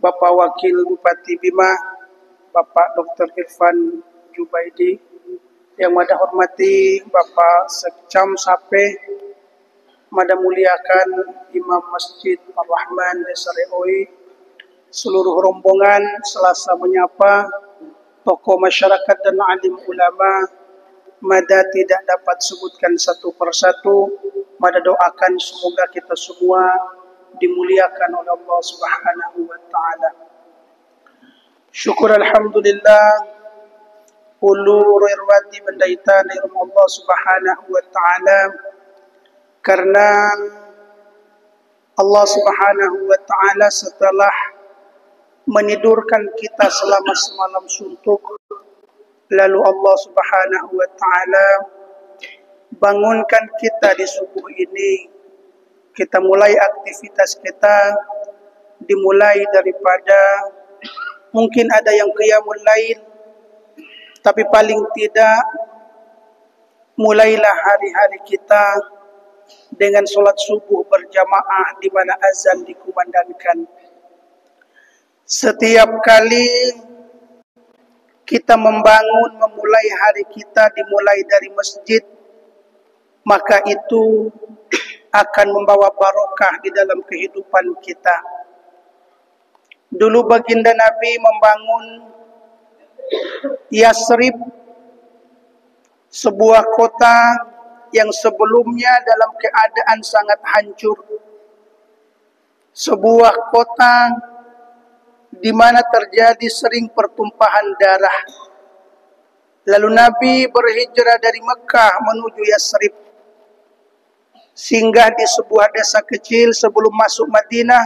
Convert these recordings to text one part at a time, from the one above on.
Bapak Wakil Bupati Bima, Bapak Dr. Irfan Jubaidi, yang mada hormati Bapak Sekcam Sape, mada muliakan Imam Masjid Ar-Rahman Desa Reoi, seluruh rombongan selasa menyapa tokoh masyarakat dan alim ulama, mada tidak dapat sebutkan satu persatu, mada doakan semoga kita semua dimuliakan oleh Allah Subhanahu wa taala. Syukur alhamdulillah ulur irwati bendaita dari Allah Subhanahu wa taala, karena Allah Subhanahu wa taala setelah menidurkan kita selama semalam suntuk, lalu Allah Subhanahu wa taala bangunkan kita di subuh ini. Kita mulai aktivitas kita, dimulai daripada mungkin ada yang qiyamul lail, tapi paling tidak mulailah hari-hari kita dengan solat subuh berjamaah di mana azan dikumandangkan. Setiap kali kita memulai hari kita dimulai dari masjid, maka itu akan membawa barokah di dalam kehidupan kita. Dulu baginda Nabi membangun Yasrib, sebuah kota yang sebelumnya dalam keadaan sangat hancur. Sebuah kota di mana terjadi sering pertumpahan darah. Lalu Nabi berhijrah dari Mekah menuju Yasrib, singgah di sebuah desa kecil sebelum masuk Madinah,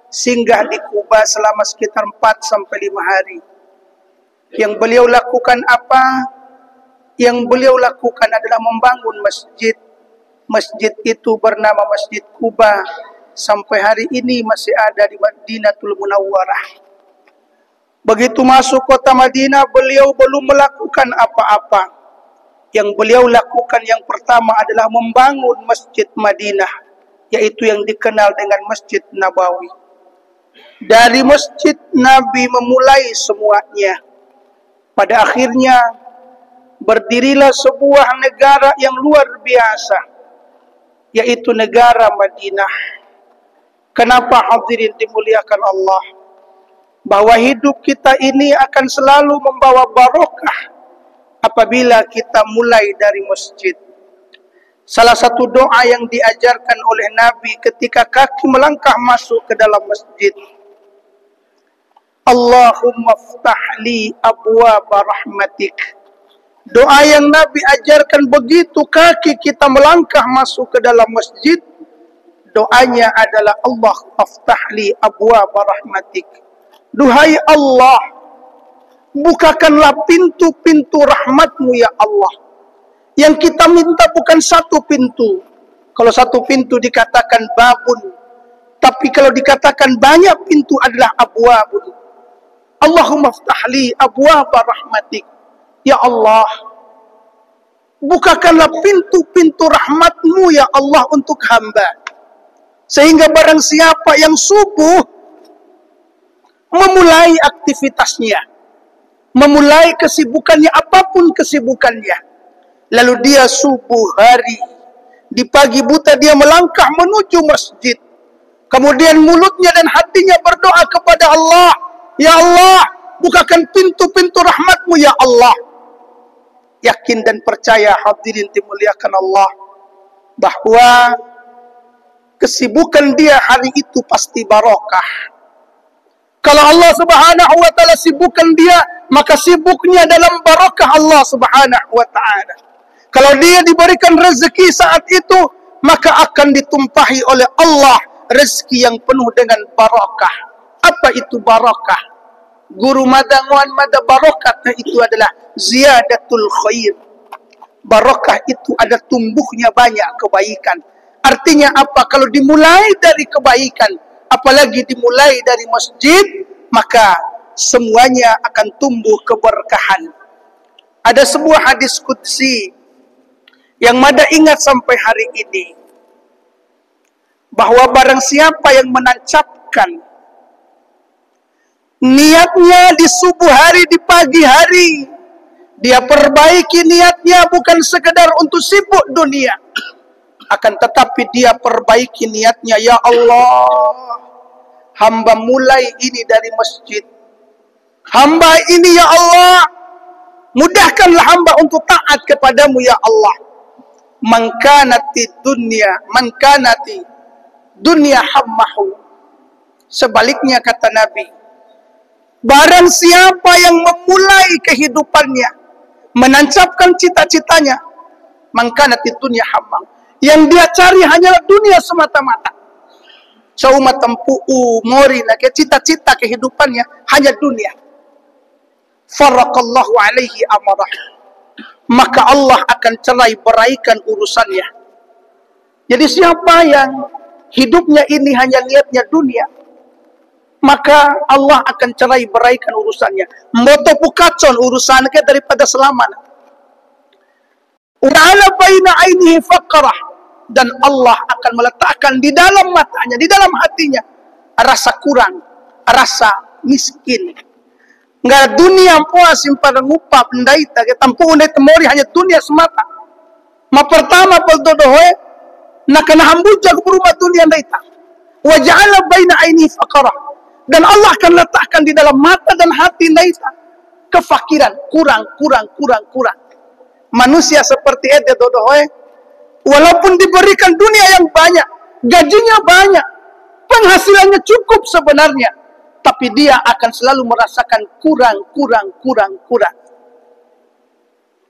singgah di Kuba selama sekitar 4-5 hari. Yang beliau lakukan apa? Yang beliau lakukan adalah membangun masjid. Masjid itu bernama Masjid Kuba. Sampai hari ini masih ada di Madinatul Munawwarah. Begitu masuk kota Madinah, beliau belum melakukan apa-apa. Yang beliau lakukan yang pertama adalah membangun Masjid Madinah, yaitu yang dikenal dengan Masjid Nabawi. Dari Masjid Nabi memulai semuanya. Pada akhirnya berdirilah sebuah negara yang luar biasa, yaitu negara Madinah. Kenapa hadirin dimuliakan Allah? Bahwa hidup kita ini akan selalu membawa barokah apabila kita mulai dari masjid. Salah satu doa yang diajarkan oleh Nabi ketika kaki melangkah masuk ke dalam masjid, Allahumma ftah li abwaba rahmatik. Doa yang Nabi ajarkan begitu kaki kita melangkah masuk ke dalam masjid, doanya adalah Allah ftah li abwaba rahmatik. Duhai Allah, bukakanlah pintu-pintu rahmat-Mu ya Allah. Yang kita minta bukan satu pintu. Kalau satu pintu dikatakan babun, tapi kalau dikatakan banyak pintu adalah abwabun. Allahumma ftahli abwaba rahmatik. Ya Allah, bukakanlah pintu-pintu rahmat-Mu ya Allah untuk hamba. Sehingga barang siapa yang subuh memulai aktivitasnya, memulai kesibukannya, apapun kesibukannya, lalu dia subuh hari, di pagi buta dia melangkah menuju masjid, kemudian mulutnya dan hatinya berdoa kepada Allah, ya Allah, bukakan pintu-pintu rahmat-Mu ya Allah. Yakin dan percaya hadirin dimuliakan Allah, bahwa kesibukan dia hari itu pasti barokah. Kalau Allah Subhanahu wa taala sibukkan dia, maka sibuknya dalam barakah Allah Subhanahu wa taala. Kalau dia diberikan rezeki saat itu, maka akan ditumpahi oleh Allah rezeki yang penuh dengan barakah. Apa itu barakah? Guru madanguan mada barakah itu adalah ziyadatul khair. Barakah itu ada tumbuhnya banyak kebaikan. Artinya apa? Kalau dimulai dari kebaikan, apalagi dimulai dari masjid, maka semuanya akan tumbuh keberkahan. Ada sebuah hadis qudsi yang mada ingat sampai hari ini, bahwa barang siapa yang menancapkan Niatnya di subuh hari, di pagi hari. Dia perbaiki niatnya bukan sekedar untuk sibuk dunia. Akan tetapi dia perbaiki niatnya. Ya Allah, hamba mulai ini dari masjid. Hamba ini ya Allah, mudahkanlah hamba untuk taat kepadamu ya Allah. Man kanati dunya hammahu. Sebaliknya kata Nabi, barang siapa yang memulai kehidupannya, menancapkan cita-citanya, man kanati dunya hammahu, yang dia cari hanyalah dunia semata-mata. Sauma tempu'u mori, cita-cita kehidupannya hanya dunia. Faraqallahu alaihi amarah, maka Allah akan cerai beraikan urusannya. Jadi siapa yang hidupnya ini hanya niatnya dunia, maka Allah akan cerai beraikan urusannya. Moto pukacon urusannya daripada selamat. Wa'ala baina ainihi faqrah, dan Allah akan meletakkan di dalam matanya, di dalam hatinya rasa kurang, rasa miskin. Nggak dunia puas pada ngupa pendaita ke tampu unai temori hanya dunia semata. Ma pertama peldodohe nak kena hambuja ke rumah dunia ndaita. Wa ja'ala baina aini faqara, dan Allah akan letakkan di dalam mata dan hati ndaita kefakiran, kurang. Manusia seperti itu dodohe, walaupun diberikan dunia yang banyak, gajinya banyak, penghasilannya cukup sebenarnya, tapi dia akan selalu merasakan kurang.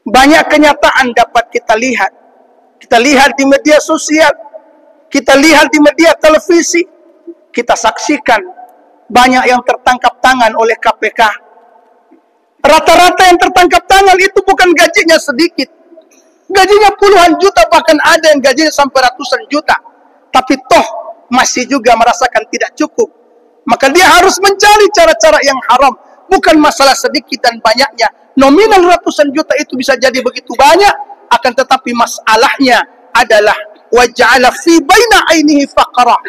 Banyak kenyataan dapat kita lihat. Kita lihat di media sosial, kita lihat di media televisi, kita saksikan banyak yang tertangkap tangan oleh KPK. Rata-rata yang tertangkap tangan itu bukan gajinya sedikit. Gajinya puluhan juta, bahkan ada yang gajinya sampai ratusan juta. Tapi toh masih juga merasakan tidak cukup. Maka dia harus mencari cara-cara yang haram. Bukan masalah sedikit dan banyaknya. Nominal ratusan juta itu bisa jadi begitu banyak. Akan tetapi masalahnya adalah waja'ala fi baina ainihi faqara.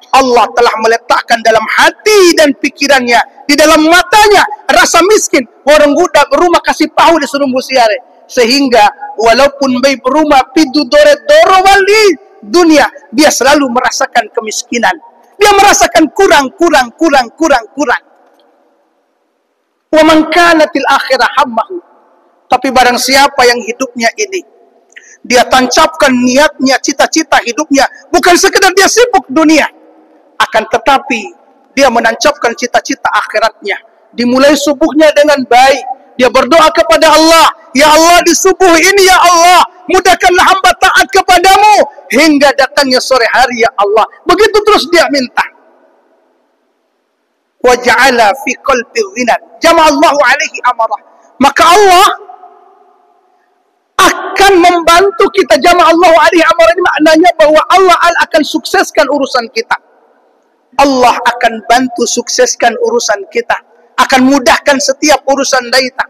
Allah telah meletakkan dalam hati dan pikirannya, di dalam matanya rasa miskin. Orang budak rumah kasih pahu disuruh busiare. Sehingga walaupun bayi berumah pidu dore doro wali dunia, dia selalu merasakan kemiskinan. Dia merasakan kurang. Wa man kanatil akhirah hammahu. Tapi barang siapa yang hidupnya ini, dia tancapkan niatnya, cita-cita hidupnya, bukan sekedar dia sibuk dunia, akan tetapi dia menancapkan cita-cita akhiratnya. Dimulai subuhnya dengan baik, dia berdoa kepada Allah, ya Allah di subuh ini ya Allah, mudahkanlah hamba taat kepadamu hingga datangnya sore hari ya Allah. Begitu terus dia minta. Wa ja'ala fi qalbi ghinan, jama'allahu alaihi amarah. Maka Allah akan membantu kita. Jama'allahu alaihi amarah ini maknanya bahwa Allah akan sukseskan urusan kita. Allah akan bantu sukseskan urusan kita, akan mudahkan setiap urusan kita.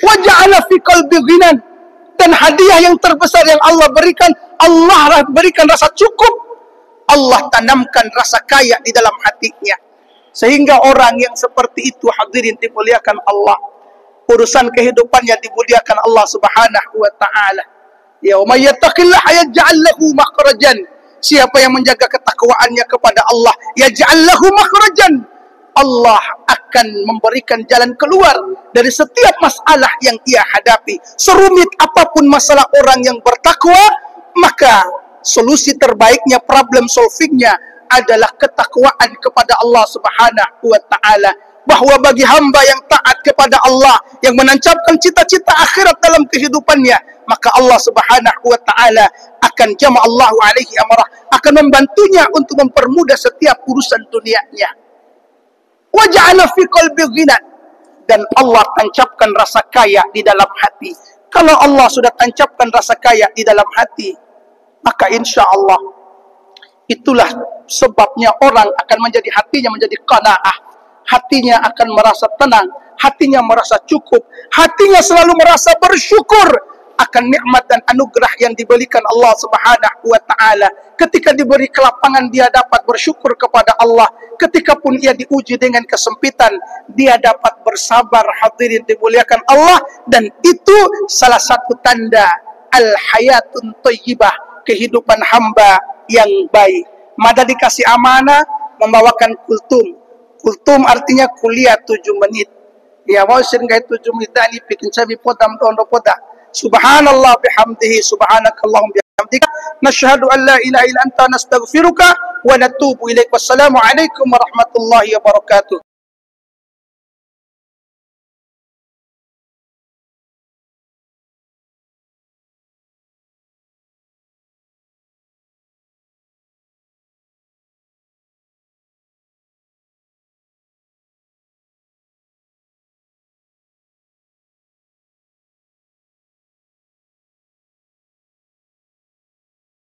Wa ja'ala fi qalbi ghinan, dan hadiah yang terbesar yang Allah berikan, Allah berikan rasa cukup. Allah tanamkan rasa kaya di dalam hatinya. Sehingga orang yang seperti itu, hadirin dimuliakan Allah, urusan kehidupannya dimuliakan Allah Subhanahu wa taala. Ya wa may yattaqillaha yaj'al lahu makhrajan. Siapa yang menjaga ketakwaannya kepada Allah, yaj'al lahu makhrajan, Allah akan memberikan jalan keluar dari setiap masalah yang ia hadapi. Serumit apapun masalah orang yang bertakwa, maka solusi terbaiknya, problem solvingnya adalah ketakwaan kepada Allah Subhanahu wa taala. Bahwa bagi hamba yang taat kepada Allah, yang menancapkan cita-cita akhirat dalam kehidupannya, maka Allah Subhanahu wa taala akan jama'allahu alaihi amarah, akan membantunya untuk mempermudah setiap urusan dunianya. Wa ja'ala fi qalbi ghinan, dan Allah tancapkan rasa kaya di dalam hati. Kalau Allah sudah tancapkan rasa kaya di dalam hati, maka insya Allah itulah sebabnya orang akan menjadi hatinya menjadi qanaah. Hatinya akan merasa tenang, hatinya merasa cukup, hatinya selalu merasa bersyukur akan nikmat dan anugerah yang diberikan Allah Subhanahu wa taala. Ketika diberi kelapangan, dia dapat bersyukur kepada Allah. Ketika pun ia diuji dengan kesempitan, dia dapat bersabar. Hadirin dimuliakan Allah, dan itu salah satu tanda al-hayatun thayyibah, kehidupan hamba yang baik. Mada dikasih amanah membawakan kultum. Kultum artinya kuliah 7 menit. Ya, mau sering gaya 7 menit tadi bikin sabi podam tondo poda. Subhanallah bihamdihi, subhanakallahum bihamdika, nashhadu an la ilaha illa anta, nastaghfiruka wa natubu ilaik. Wassalamu alaikum warahmatullahi wabarakatuh.